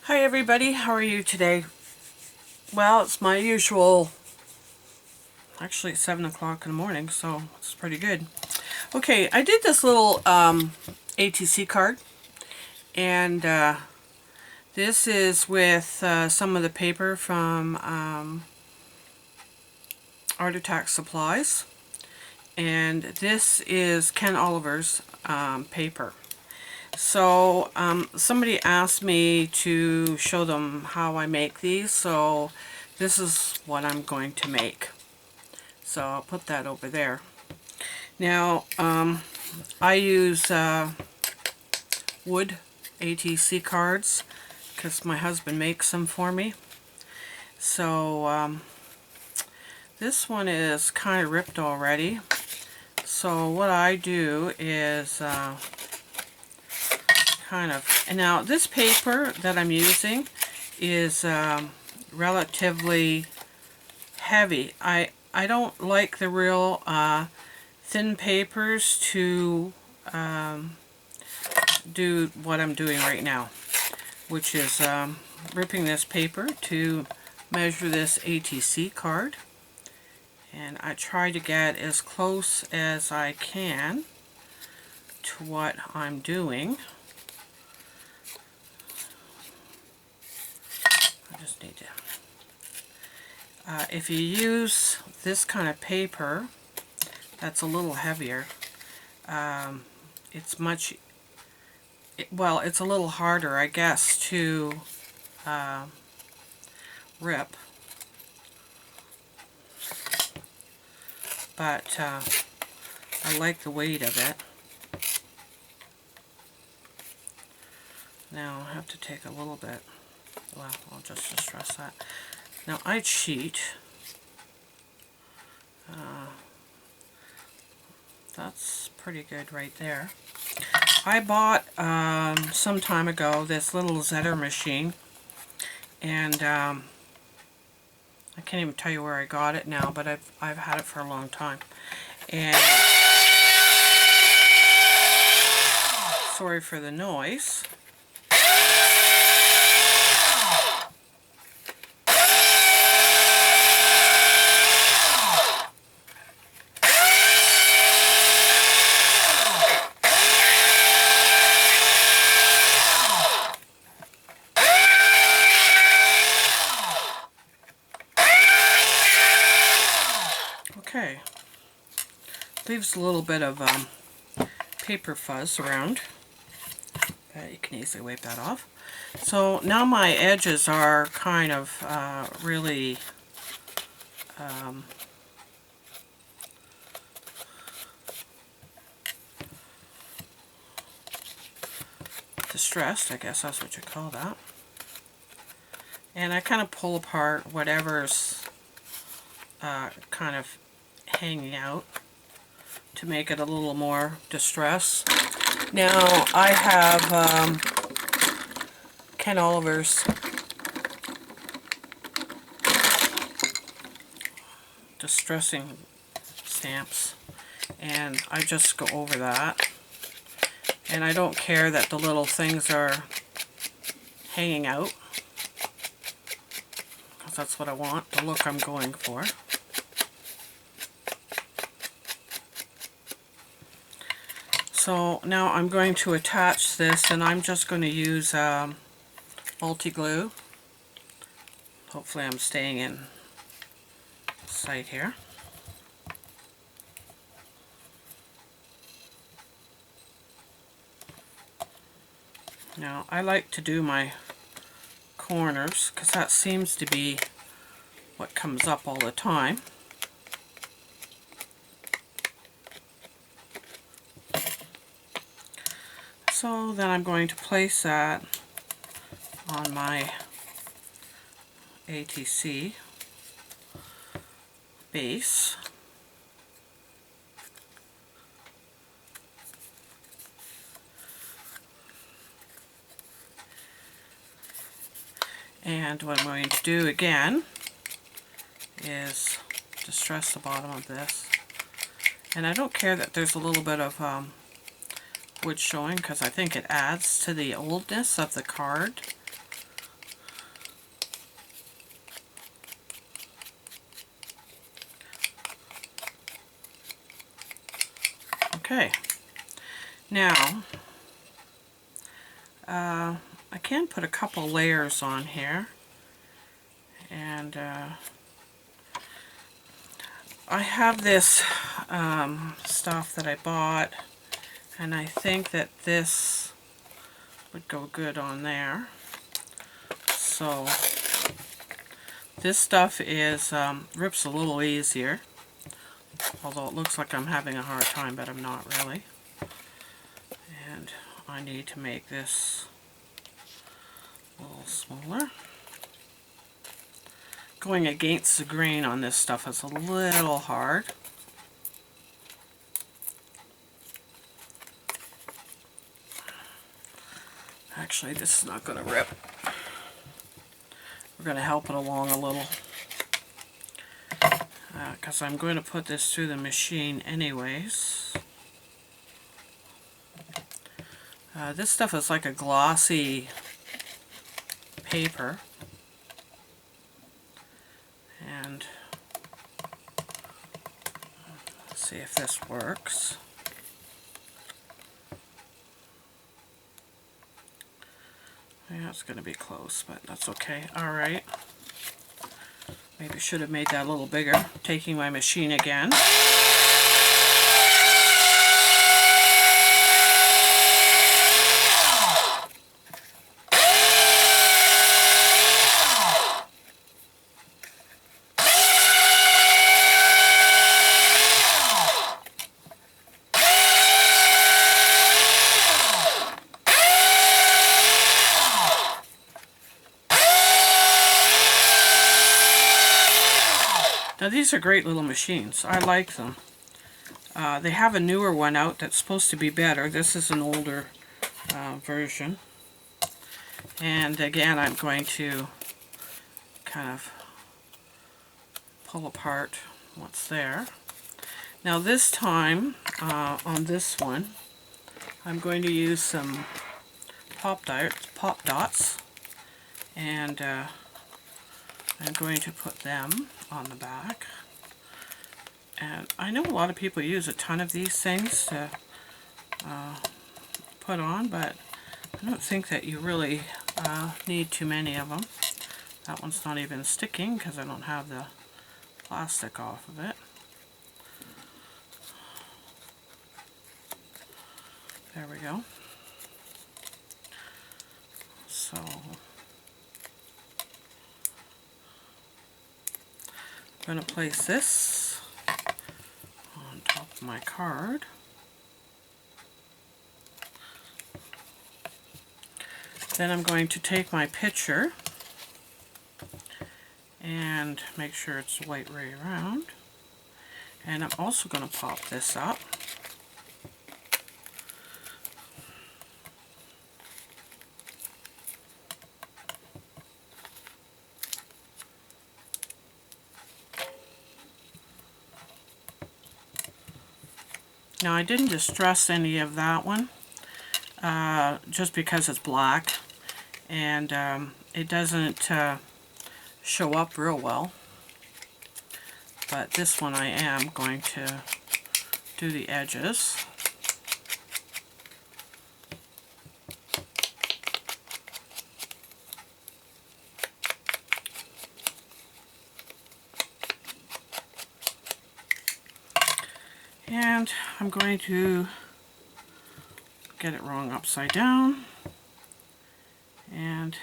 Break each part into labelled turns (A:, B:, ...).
A: Hi everybody, how are you today? Well, it's my usual, actually it's 7 o'clock in the morning, so it's pretty good. Okay, I did this little ATC card, and this is with some of the paper from Art Attack Supplies, and this is Ken Oliver's paper. So somebody asked me to show them how I make these, so this is what I'm going to make. So I'll put that over there. Now I use wood ATC cards because my husband makes them for me. So this one is kind of ripped already. So what I do is and now this paper that I'm using is relatively heavy. I don't like the real thin papers to do what I'm doing right now, which is ripping this paper to measure this ATC card, and I try to get as close as I can to what I'm doing. I just need to if you use this kind of paper that's a little heavier, it's much, well, it's a little harder, I guess, to rip, but I like the weight of it. Now I have to take a little bit, well, I'll just distress that. Now I cheat. That's pretty good right there. I bought some time ago this little Zetter machine, and I can't even tell you where I got it now, but I've had it for a long time. And sorry for the noise. Okay, leaves a little bit of paper fuzz around, but you can easily wipe that off. So now my edges are kind of really distressed, I guess that's what you call that. And I kind of pull apart whatever's kind of hanging out to make it a little more distressed. Now I have Ken Oliver's distressing stamps, and I just go over that, and I don't care that the little things are hanging out, because that's what I want, the look I'm going for. So now I'm going to attach this, and I'm just going to use multi-glue. Hopefully I'm staying in sight here. Now I like to do my corners because that seems to be what comes up all the time. So then I'm going to place that on my ATC base. And what I'm going to do again is distress the bottom of this. And I don't care that there's a little bit of wood showing, because I think it adds to the oldness of the card. Okay, now I can put a couple layers on here, and I have this stuff that I bought, and I think that this would go good on there. So this stuff is rips a little easier, although it looks like I'm having a hard time, but I'm not really. And I need to make this a little smaller. Going against the grain on this stuff is a little hard. Actually, this is not going to rip. We're going to help it along a little, because I'm going to put this through the machine anyways. This stuff is like a glossy paper, and let's see if this works. Yeah, it's going to be close, but that's okay. Alright. Maybe should have made that a little bigger. Taking my machine again. Now these are great little machines. I like them. They have a newer one out that's supposed to be better. This is an older version. And again, I'm going to kind of pull apart what's there. Now this time, on this one, I'm going to use some pop dots, and I'm going to put them on the back. And I know a lot of people use a ton of these things to put on, but I don't think that you really need too many of them. That one's not even sticking because I don't have the plastic off of it. There we go. So I'm going to place this on top of my card. Then I'm going to take my picture and make sure it's the white way around. And I'm also going to pop this up. Now I didn't distress any of that one, just because it's black, and it doesn't show up real well. But this one I am going to do the edges. And I'm going to get it wrong upside down and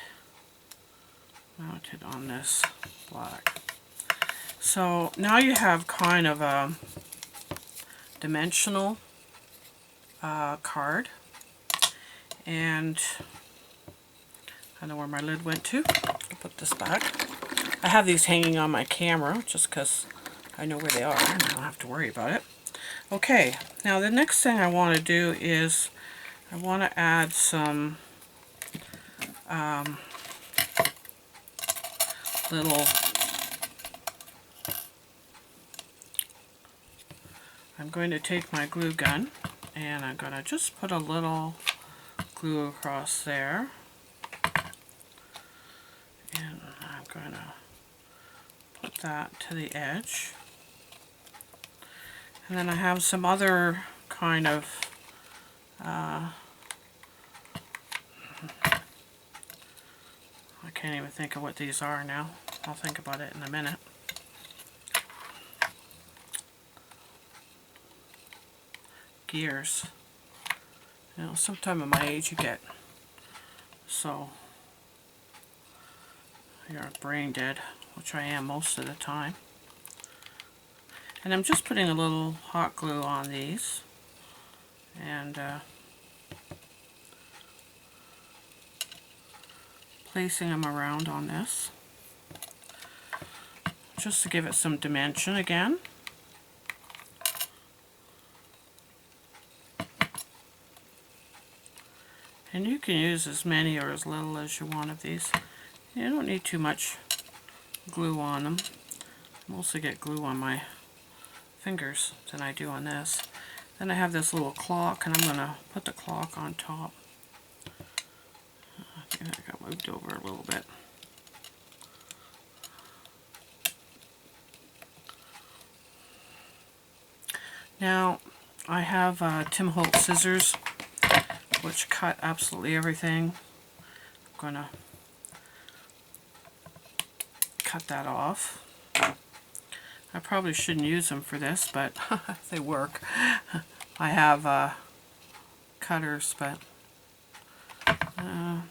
A: mount it on this black. So now you have kind of a dimensional card, and I know where my lid went to. I'll put this back. I have these hanging on my camera just because I know where they are and I don't have to worry about it. Okay, now the next thing I want to do is I want to add some little, I'm going to take my glue gun and I'm going to just put a little glue across there, and I'm going to put that to the edge. And then I have some other kind of I can't even think of what these are now. I'll think about it in a minute. Gears. You know, sometime at my age you get so you're brain dead, which I am most of the time. And I'm just putting a little hot glue on these and placing them around on this just to give it some dimension again. And you can use as many or as little as you want of these. You don't need too much glue on them. I mostly get glue on my fingers than I do on this. Then I have this little clock, and I'm going to put the clock on top. I think I got moved over a little bit. Now I have Tim Holtz scissors, which cut absolutely everything. I'm going to cut that off. I probably shouldn't use them for this, but they work. I have cutters, but I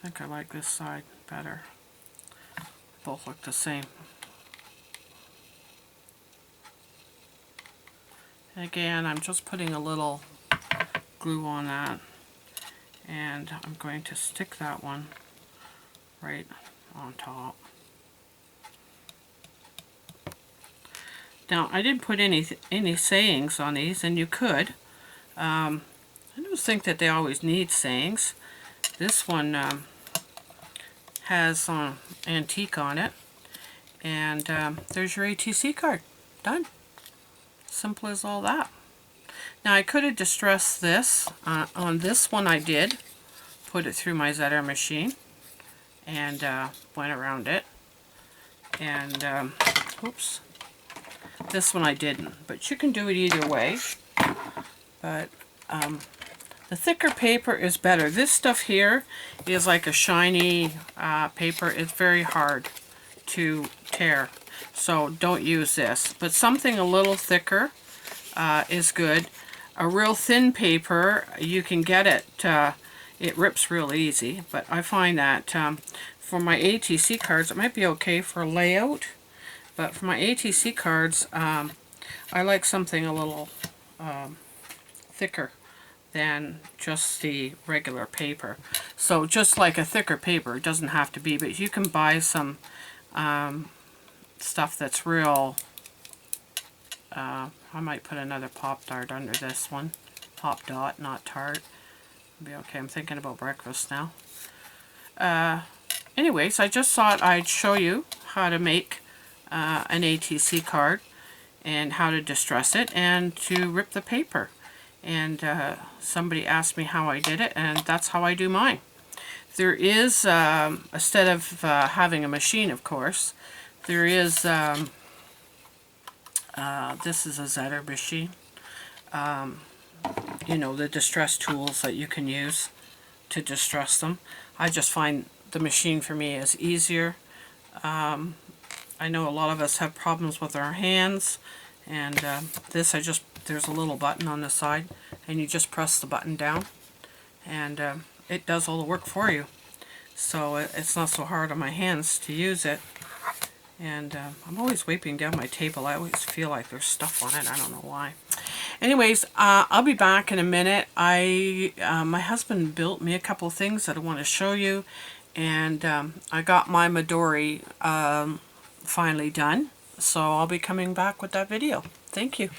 A: think I like this side better. Both look the same. And again, I'm just putting a little glue on that, and I'm going to stick that one right on top. Now, I didn't put any sayings on these, and you could. I don't think that they always need sayings. This one has antique on it, and there's your ATC card. Done. Simple as all that. Now, I could have distressed this. On this one I did put it through my Zetter machine and went around it. And, oops. This one I didn't, but you can do it either way. But the thicker paper is better. This stuff here is like a shiny paper. It's very hard to tear, so don't use this. But something a little thicker is good. A real thin paper, you can get it, it rips real easy, but I find that for my ATC cards, it might be okay for layout. But for my ATC cards, I like something a little thicker than just the regular paper. So just like a thicker paper, it doesn't have to be, but you can buy some stuff that's real. I might put another Pop Dart under this one. Pop Dot, not Tart. It'll be okay, I'm thinking about breakfast now. Anyways, I just thought I'd show you how to make an ATC card and how to distress it and to rip the paper. And somebody asked me how I did it, and that's how I do mine. There is, instead of having a machine, of course, there is, this is a Zetter machine. You know, the distress tools that you can use to distress them. I just find the machine for me is easier. I know a lot of us have problems with our hands, and this there's a little button on the side, and you just press the button down, and it does all the work for you. So it's not so hard on my hands to use it. And I'm always wiping down my table. I always feel like there's stuff on it. I don't know why. Anyways, I'll be back in a minute. My husband built me a couple things that I want to show you, and I got my Midori finally done, so I'll be coming back with that video. Thank you.